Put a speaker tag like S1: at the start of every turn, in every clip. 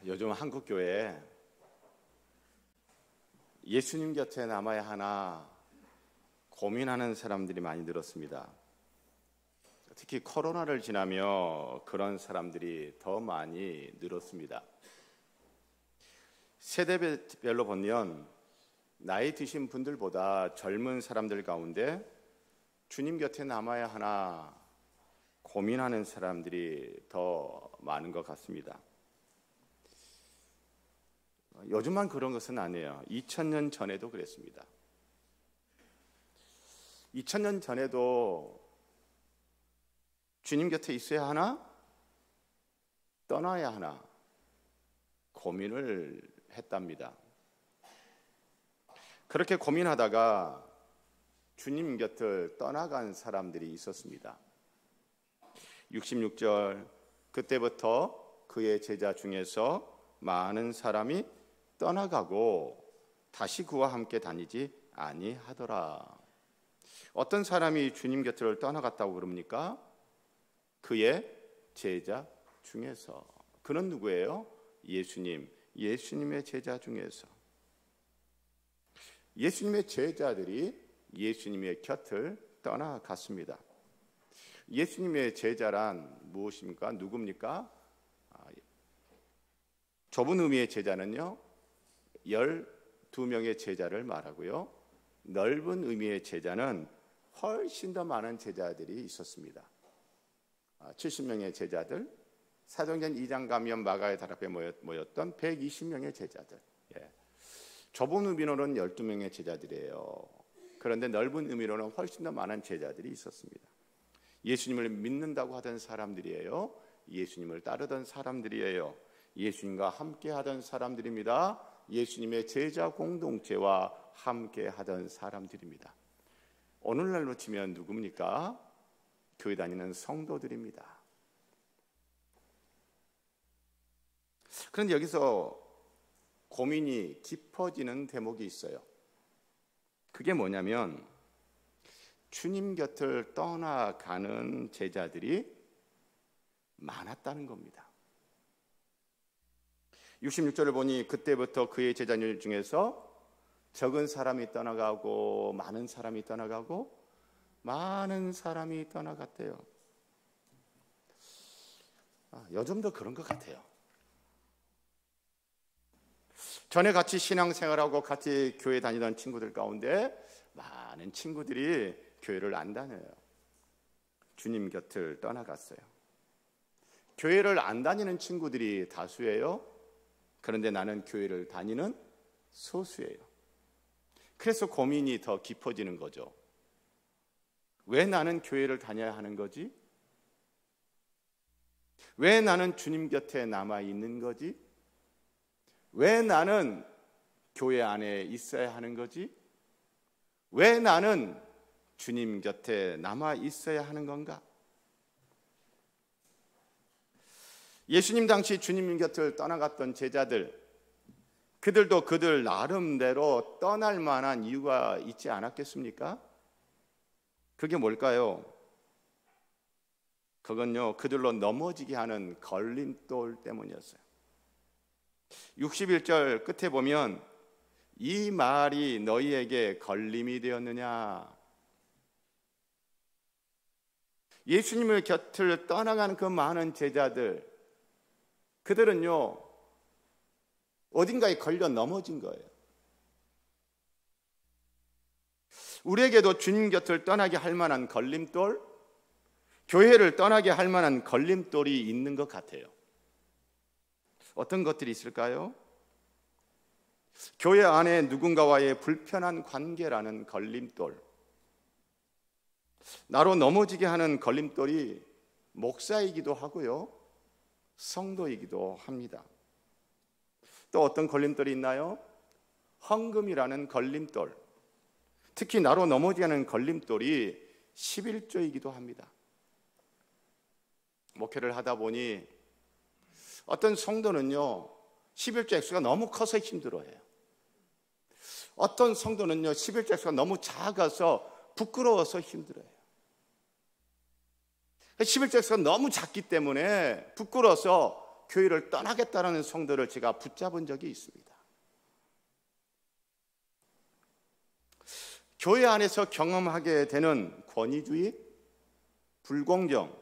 S1: 요즘 한국 교회에 예수님 곁에 남아야 하나 고민하는 사람들이 많이 늘었습니다. 특히 코로나를 지나며 그런 사람들이 더 많이 늘었습니다. 세대별로 보면 나이 드신 분들보다 젊은 사람들 가운데 주님 곁에 남아야 하나 고민하는 사람들이 더 많은 것 같습니다. 요즘만 그런 것은 아니에요. 2000년 전에도 그랬습니다. 2000년 전에도 주님 곁에 있어야 하나 떠나야 하나 고민을 했답니다. 그렇게 고민하다가 주님 곁을 떠나간 사람들이 있었습니다. 66절 그때부터 그의 제자 중에서 많은 사람이 떠나가고 다시 그와 함께 다니지 아니하더라. 어떤 사람이 주님 곁을 떠나갔다고 그럽니까? 그의 제자 중에서. 그는 누구예요? 예수님의 제자 중에서. 예수님의 제자들이 예수님의 곁을 떠나갔습니다. 예수님의 제자란 무엇입니까? 누굽니까? 좁은 의미의 제자는요 12명의 제자를 말하고요, 넓은 의미의 제자는 훨씬 더 많은 제자들이 있었습니다. 70명의 제자들, 사도행전 2장 가면 마가의 달 앞에 모였던 120명의 제자들. 좁은 의미로는 12명의 제자들이에요. 그런데 넓은 의미로는 훨씬 더 많은 제자들이 있었습니다. 예수님을 믿는다고 하던 사람들이에요. 예수님을 따르던 사람들이에요. 예수님과 함께 하던 사람들입니다. 예수님의 제자 공동체와 함께 하던 사람들입니다. 오늘날로 치면 누굽니까? 교회 다니는 성도들입니다. 그런데 여기서 고민이 깊어지는 대목이 있어요. 그게 뭐냐면 주님 곁을 떠나가는 제자들이 많았다는 겁니다. 66절을 보니 그때부터 그의 제자 중에서 적은 사람이 떠나가고 많은 사람이 떠나가고 많은 사람이 떠나갔대요. 요즘도 그런 것 같아요. 전에 같이 신앙생활하고 같이 교회 다니던 친구들 가운데 많은 친구들이 교회를 안 다녀요. 주님 곁을 떠나갔어요. 교회를 안 다니는 친구들이 다수예요. 그런데 나는 교회를 다니는 소수예요. 그래서 고민이 더 깊어지는 거죠. 왜 나는 교회를 다녀야 하는 거지? 왜 나는 주님 곁에 남아 있는 거지? 왜 나는 교회 안에 있어야 하는 거지? 왜 나는 주님 곁에 남아 있어야 하는 건가? 예수님 당시 주님 곁을 떠나갔던 제자들, 그들도 그들 나름대로 떠날 만한 이유가 있지 않았겠습니까? 그게 뭘까요? 그건요, 그들로 넘어지게 하는 걸림돌 때문이었어요. 61절 끝에 보면 이 말이 너희에게 걸림이 되었느냐? 예수님의 곁을 떠나가는 그 많은 제자들, 그들은요 어딘가에 걸려 넘어진 거예요. 우리에게도 주님 곁을 떠나게 할 만한 걸림돌, 교회를 떠나게 할 만한 걸림돌이 있는 것 같아요. 어떤 것들이 있을까요? 교회 안에 누군가와의 불편한 관계라는 걸림돌, 나로 넘어지게 하는 걸림돌이 목사이기도 하고요, 성도이기도 합니다. 또 어떤 걸림돌이 있나요? 헌금이라는 걸림돌, 특히 나로 넘어지게 하는 걸림돌이 11조이기도 합니다. 목회를 하다 보니 어떤 성도는요 11조 액수가 너무 커서 힘들어해요. 어떤 성도는요 11조 액수가 너무 작아서 부끄러워서 힘들어해요. 11조 액수가 너무 작기 때문에 부끄러워서 교회를 떠나겠다는 성도를 제가 붙잡은 적이 있습니다. 교회 안에서 경험하게 되는 권위주의, 불공정,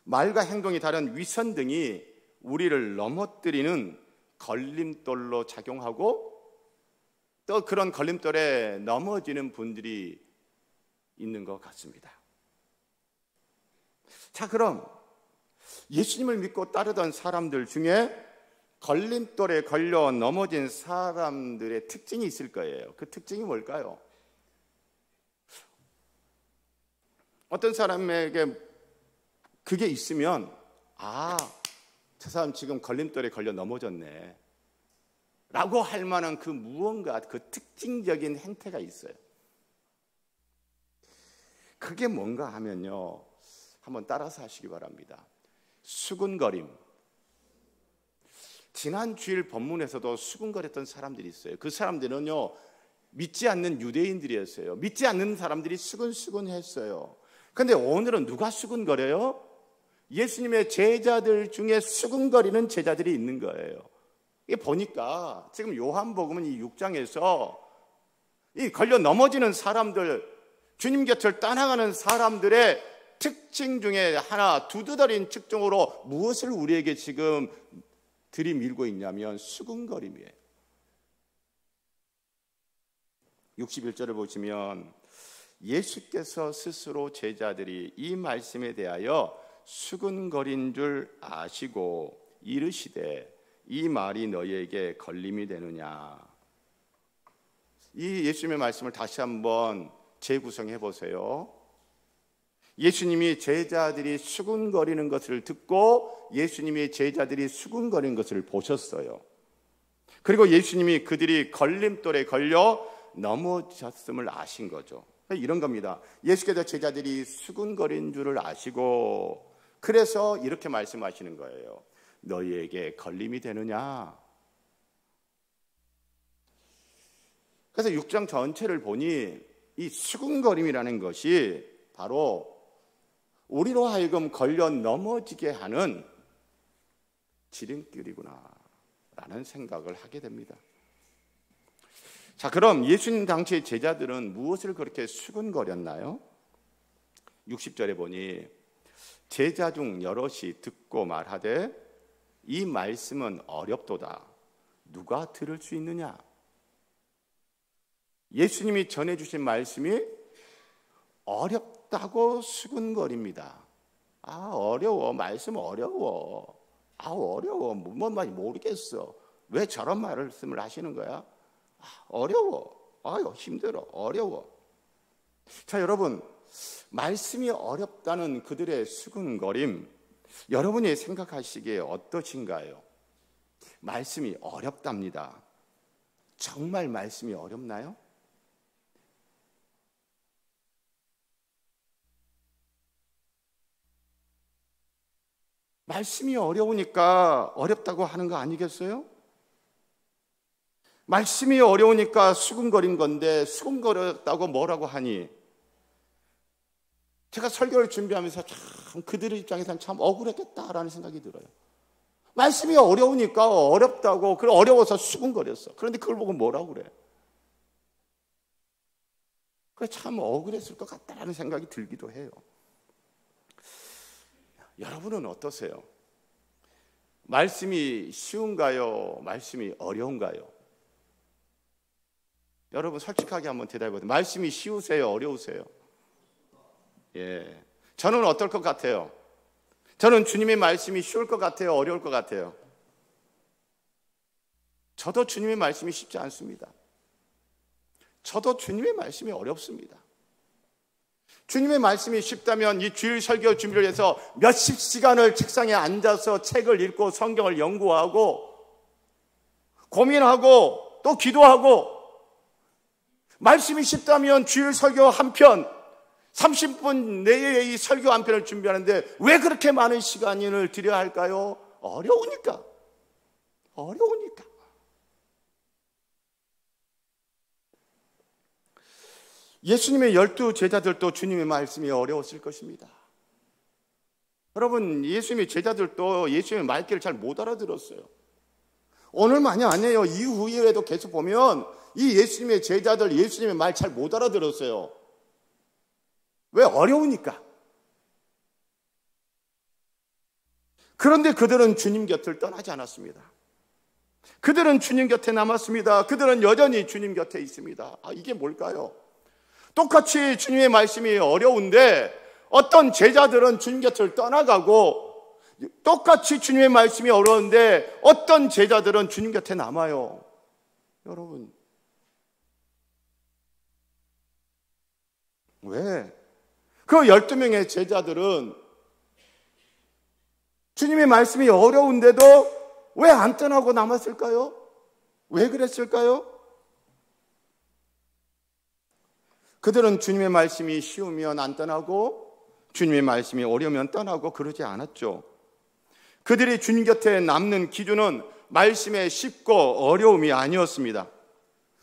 S1: 말과 행동이 다른 위선 등이 우리를 넘어뜨리는 걸림돌로 작용하고 또 그런 걸림돌에 넘어지는 분들이 있는 것 같습니다. 자, 그럼 예수님을 믿고 따르던 사람들 중에 걸림돌에 걸려 넘어진 사람들의 특징이 있을 거예요. 그 특징이 뭘까요? 어떤 사람에게 그게 있으면 저 사람 지금 걸림돌에 걸려 넘어졌네 라고 할 만한 그 무언가, 그 특징적인 행태가 있어요. 그게 뭔가 하면요, 한번 따라서 하시기 바랍니다. 수군거림. 지난 주일 본문에서도 수군거렸던 사람들이 있어요. 그 사람들은요, 믿지 않는 유대인들이었어요. 믿지 않는 사람들이 수근수근했어요. 그런데 오늘은 누가 수근거려요? 예수님의 제자들 중에 수근거리는 제자들이 있는 거예요. 이게 보니까 지금 요한복음은 이 6장에서 이 걸려 넘어지는 사람들, 주님 곁을 떠나가는 사람들의 특징 중에 하나, 두드러진 특징으로 무엇을 우리에게 지금 들이밀고 있냐면 수근거림이에요. 61절을 보시면 예수께서 스스로 제자들이 이 말씀에 대하여 수근거린 줄 아시고 이르시되 이 말이 너희에게 걸림이 되느냐. 이 예수님의 말씀을 다시 한번 재구성해 보세요. 예수님이 제자들이 수군거리는 것을 듣고 예수님이 제자들이 수군거리는 것을 보셨어요. 그리고 예수님이 그들이 걸림돌에 걸려 넘어졌음을 아신 거죠. 이런 겁니다. 예수께서 제자들이 수군거린 줄을 아시고 그래서 이렇게 말씀하시는 거예요. 너희에게 걸림이 되느냐. 그래서 6장 전체를 보니 이 수군거림이라는 것이 바로 우리로 하여금 걸려 넘어지게 하는 지름길이구나 라는 생각을 하게 됩니다. 자, 그럼 예수님 당시의 제자들은 무엇을 그렇게 수군거렸나요? 60절에 보니 제자 중 여럿이 듣고 말하되 이 말씀은 어렵도다. 누가 들을 수 있느냐? 예수님이 전해주신 말씀이 어렵다고 수군거립니다. 어려워. 말씀 어려워. 어려워. 뭔 말인지 모르겠어. 왜 저런 말씀을 하시는 거야? 어려워. 힘들어. 어려워. 자, 여러분, 말씀이 어렵다는 그들의 수군거림, 여러분이 생각하시기에 어떠신가요? 말씀이 어렵답니다. 정말 말씀이 어렵나요? 말씀이 어려우니까 어렵다고 하는 거 아니겠어요? 말씀이 어려우니까 수군거린 건데 수군거렸다고 뭐라고 하니? 제가 설교를 준비하면서 참 그들의 입장에서는 참 억울했겠다라는 생각이 들어요. 말씀이 어려우니까 어렵다고, 그래 어려워서 수군거렸어. 그런데 그걸 보고 뭐라고 그래? 그래 참 억울했을 것 같다라는 생각이 들기도 해요. 여러분은 어떠세요? 말씀이 쉬운가요? 말씀이 어려운가요? 여러분 솔직하게 한번 대답해 보세요. 말씀이 쉬우세요? 어려우세요? 예, 저는 어떨 것 같아요? 저는 주님의 말씀이 쉬울 것 같아요? 어려울 것 같아요? 저도 주님의 말씀이 쉽지 않습니다. 저도 주님의 말씀이 어렵습니다. 주님의 말씀이 쉽다면 이 주일 설교 준비를 해서 몇십 시간을 책상에 앉아서 책을 읽고 성경을 연구하고 고민하고 또 기도하고, 말씀이 쉽다면 주일 설교 한 편, 30분 내에 이 설교 한 편을 준비하는데 왜 그렇게 많은 시간을 들여야 할까요? 어려우니까. 예수님의 12 제자들도 주님의 말씀이 어려웠을 것입니다. 여러분, 예수님의 제자들도 예수님의 말귀를 잘 못 알아들었어요. 오늘만이 아니에요. 이후에도 계속 보면 이 예수님의 제자들 예수님의 말 잘 못 알아들었어요. 왜? 어려우니까. 그런데 그들은 주님 곁을 떠나지 않았습니다. 그들은 주님 곁에 남았습니다. 그들은 여전히 주님 곁에 있습니다. 이게 뭘까요? 똑같이 주님의 말씀이 어려운데 어떤 제자들은 주님 곁을 떠나가고, 똑같이 주님의 말씀이 어려운데 어떤 제자들은 주님 곁에 남아요. 여러분, 왜? 그 12명의 제자들은 주님의 말씀이 어려운데도 왜 안 떠나고 남았을까요? 왜 그랬을까요? 그들은 주님의 말씀이 쉬우면 안 떠나고 주님의 말씀이 어려우면 떠나고 그러지 않았죠. 그들이 주님 곁에 남는 기준은 말씀의 쉽고 어려움이 아니었습니다.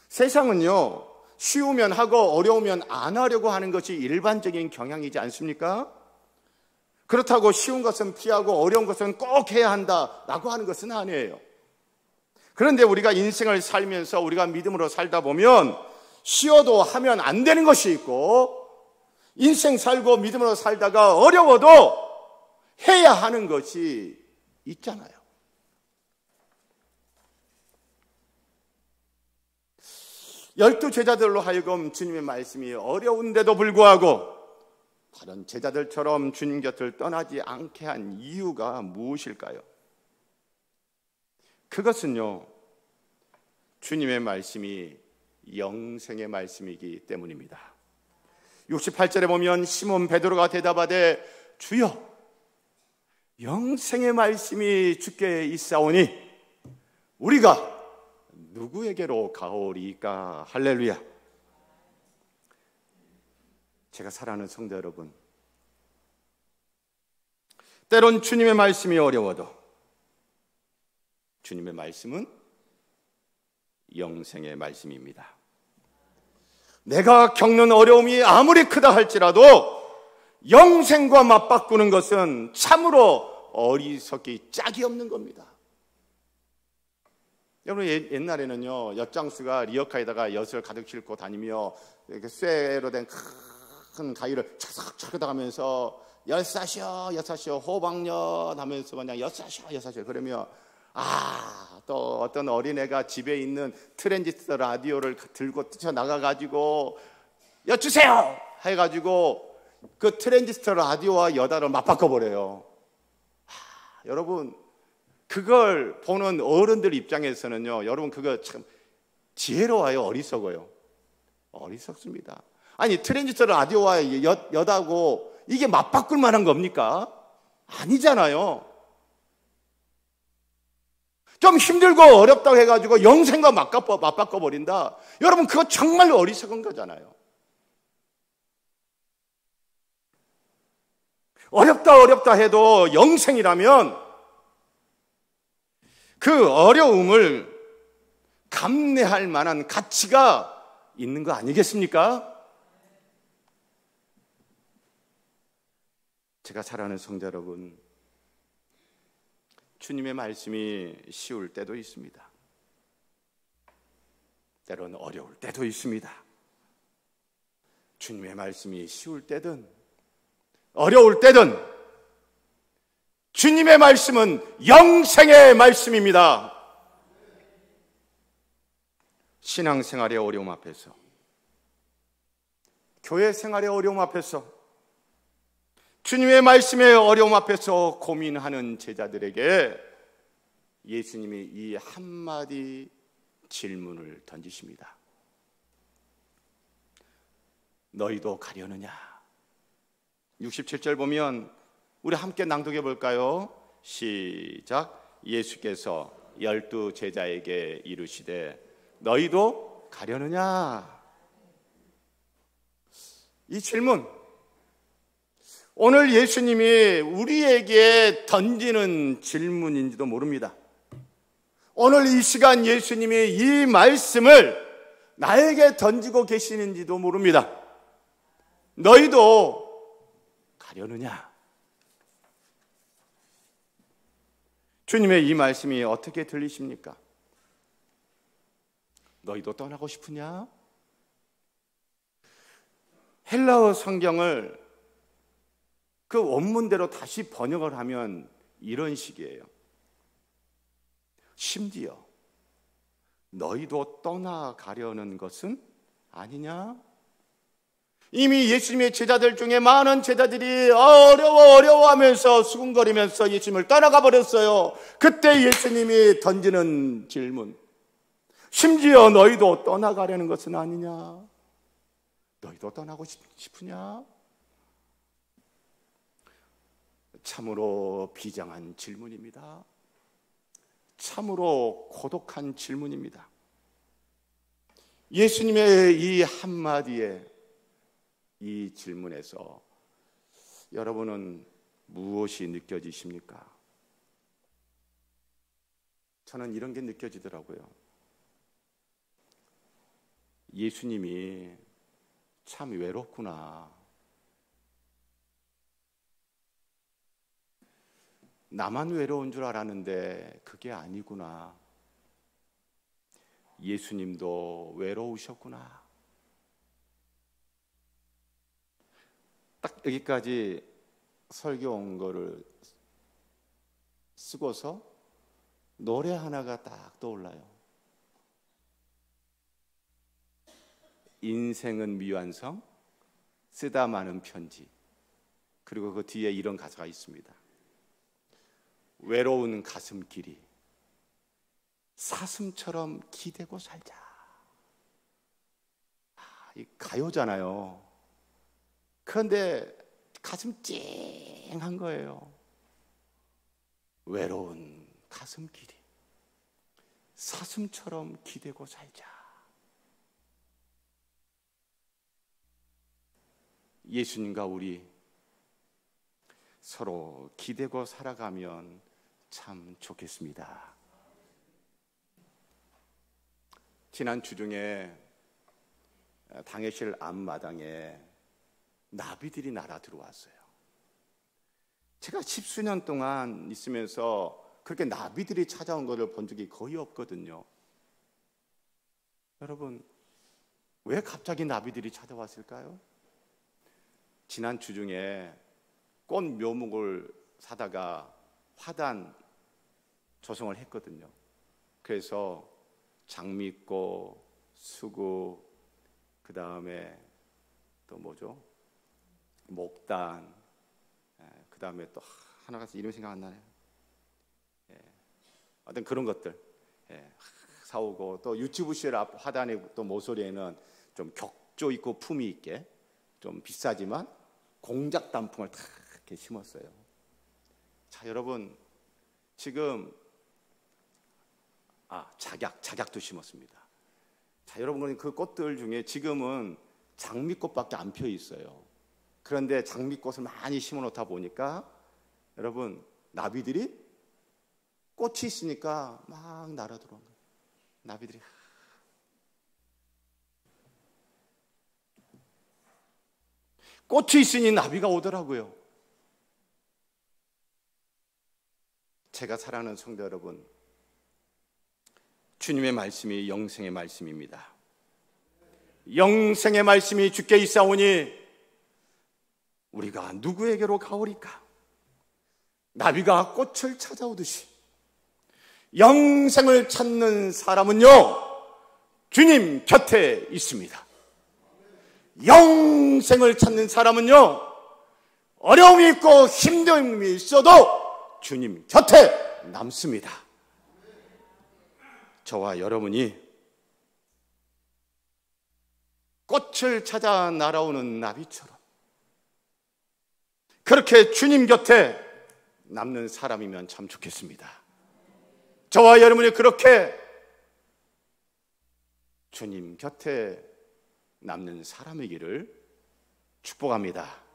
S1: 세상은요, 쉬우면 하고 어려우면 안 하려고 하는 것이 일반적인 경향이지 않습니까? 그렇다고 쉬운 것은 피하고 어려운 것은 꼭 해야 한다라고 하는 것은 아니에요. 그런데 우리가 인생을 살면서 우리가 믿음으로 살다 보면 쉬어도 하면 안 되는 것이 있고, 인생 살고 믿음으로 살다가 어려워도 해야 하는 것이 있잖아요. 열두 제자들로 하여금 주님의 말씀이 어려운데도 불구하고 다른 제자들처럼 주님 곁을 떠나지 않게 한 이유가 무엇일까요? 그것은요, 주님의 말씀이 영생의 말씀이기 때문입니다. 68절에 보면 시몬 베드로가 대답하되 주여, 영생의 말씀이 주께 있사오니 우리가 누구에게로 가오리까? 할렐루야. 제가 사랑하는 성도 여러분, 때론 주님의 말씀이 어려워도 주님의 말씀은 영생의 말씀입니다. 내가 겪는 어려움이 아무리 크다 할지라도 영생과 맞바꾸는 것은 참으로 어리석기 짝이 없는 겁니다. 여러분, 옛날에는요, 엿장수가 리어카에다가 엿을 가득 싣고 다니며 이렇게 쇠로 된 큰 가위를 차석차석 하면서 엿사시오 엿사시오 호박엿 하면서 그냥 엿사시오 엿사시오 그러면, 또 어떤 어린애가 집에 있는 트랜지스터 라디오를 들고 뛰쳐나가가지고 엿 주세요 해가지고 그 트랜지스터 라디오와 여다를 맞바꿔버려요. 여러분, 그걸 보는 어른들 입장에서는요, 여러분 그거 참 지혜로워요, 어리석어요? 어리석습니다. 아니, 트랜지스터 라디오와 여다고 이게 맞바꿀 만한 겁니까? 아니잖아요. 좀 힘들고 어렵다고 해가지고 영생과 맞바꿔버린다. 여러분, 그거 정말 어리석은 거잖아요. 어렵다 해도 영생이라면 그 어려움을 감내할 만한 가치가 있는 거 아니겠습니까? 제가 사랑하는 성도 여러분, 주님의 말씀이 쉬울 때도 있습니다. 때로는 어려울 때도 있습니다. 주님의 말씀이 쉬울 때든 어려울 때든 주님의 말씀은 영생의 말씀입니다. 신앙생활의 어려움 앞에서, 교회 생활의 어려움 앞에서, 주님의 말씀의 어려움 앞에서 고민하는 제자들에게 예수님이 이 한마디 질문을 던지십니다. 너희도 가려느냐? 67절 보면 우리 함께 낭독해 볼까요? 시작. 예수께서 12 제자에게 이르시되 너희도 가려느냐? 이 질문, 오늘 예수님이 우리에게 던지는 질문인지도 모릅니다. 오늘 이 시간 예수님이 이 말씀을 나에게 던지고 계시는지도 모릅니다. 너희도 가려느냐? 주님의 이 말씀이 어떻게 들리십니까? 너희도 떠나고 싶으냐? 헬라어 성경을 그 원문대로 다시 번역을 하면 이런 식이에요. 심지어 너희도 떠나가려는 것은 아니냐? 이미 예수님의 제자들 중에 많은 제자들이 어려워하면서 수군거리면서 예수님을 떠나가 버렸어요. 그때 예수님이 던지는 질문, 심지어 너희도 떠나가려는 것은 아니냐? 너희도 떠나고 싶으냐? 참으로 비장한 질문입니다. 참으로 고독한 질문입니다. 예수님의 이 한마디에, 이 질문에서 여러분은 무엇이 느껴지십니까? 저는 이런 게 느껴지더라고요. 예수님이 참 외롭구나. 나만 외로운 줄 알았는데 그게 아니구나. 예수님도 외로우셨구나. 딱 여기까지 설교 온 거를 쓰고서 노래 하나가 딱 떠올라요. 인생은 미완성, 쓰다 마는 편지. 그리고 그 뒤에 이런 가사가 있습니다. 외로운 가슴길이 사슴처럼 기대고 살자. 이 가요잖아요. 그런데 가슴 찡한 거예요. 외로운 가슴길이 사슴처럼 기대고 살자. 예수님과 우리 서로 기대고 살아가면 참 좋겠습니다. 지난 주중에 당회실 앞마당에 나비들이 날아 들어왔어요. 제가 10수년 동안 있으면서 그렇게 나비들이 찾아온 것을 본 적이 거의 없거든요. 여러분, 왜 갑자기 나비들이 찾아왔을까요? 지난 주중에 꽃 묘목을 사다가 화단 조성을 했거든요. 그래서 장미꽃, 수국, 그 다음에 또 뭐죠? 목단, 그 다음에 또 하나가 이름이 생각 안 나네요. 어떤 그런 것들 사오고, 또 유튜브실 앞 화단의 또 모서리에는 좀 격조 있고 품위 있게 좀 비싸지만 공작 단풍을 다 이렇게 심었어요. 자, 여러분, 지금 작약도 심었습니다. 자, 여러분, 그 꽃들 중에 지금은 장미꽃밖에 안 펴 있어요. 그런데 장미꽃을 많이 심어 놓다 보니까 여러분, 나비들이 꽃이 있으니까 막 날아 들어온 거예요. 나비들이 꽃이 있으니 나비가 오더라고요. 제가 사랑하는 성도 여러분, 주님의 말씀이 영생의 말씀입니다. 영생의 말씀이 주께 있사오니 우리가 누구에게로 가오리까? 나비가 꽃을 찾아오듯이 영생을 찾는 사람은요, 주님 곁에 있습니다. 영생을 찾는 사람은요, 어려움이 있고 힘듦이 있어도 주님 곁에 남습니다. 저와 여러분이 꽃을 찾아 날아오는 나비처럼 그렇게 주님 곁에 남는 사람이면 참 좋겠습니다. 저와 여러분이 그렇게 주님 곁에 남는 사람이기를 축복합니다.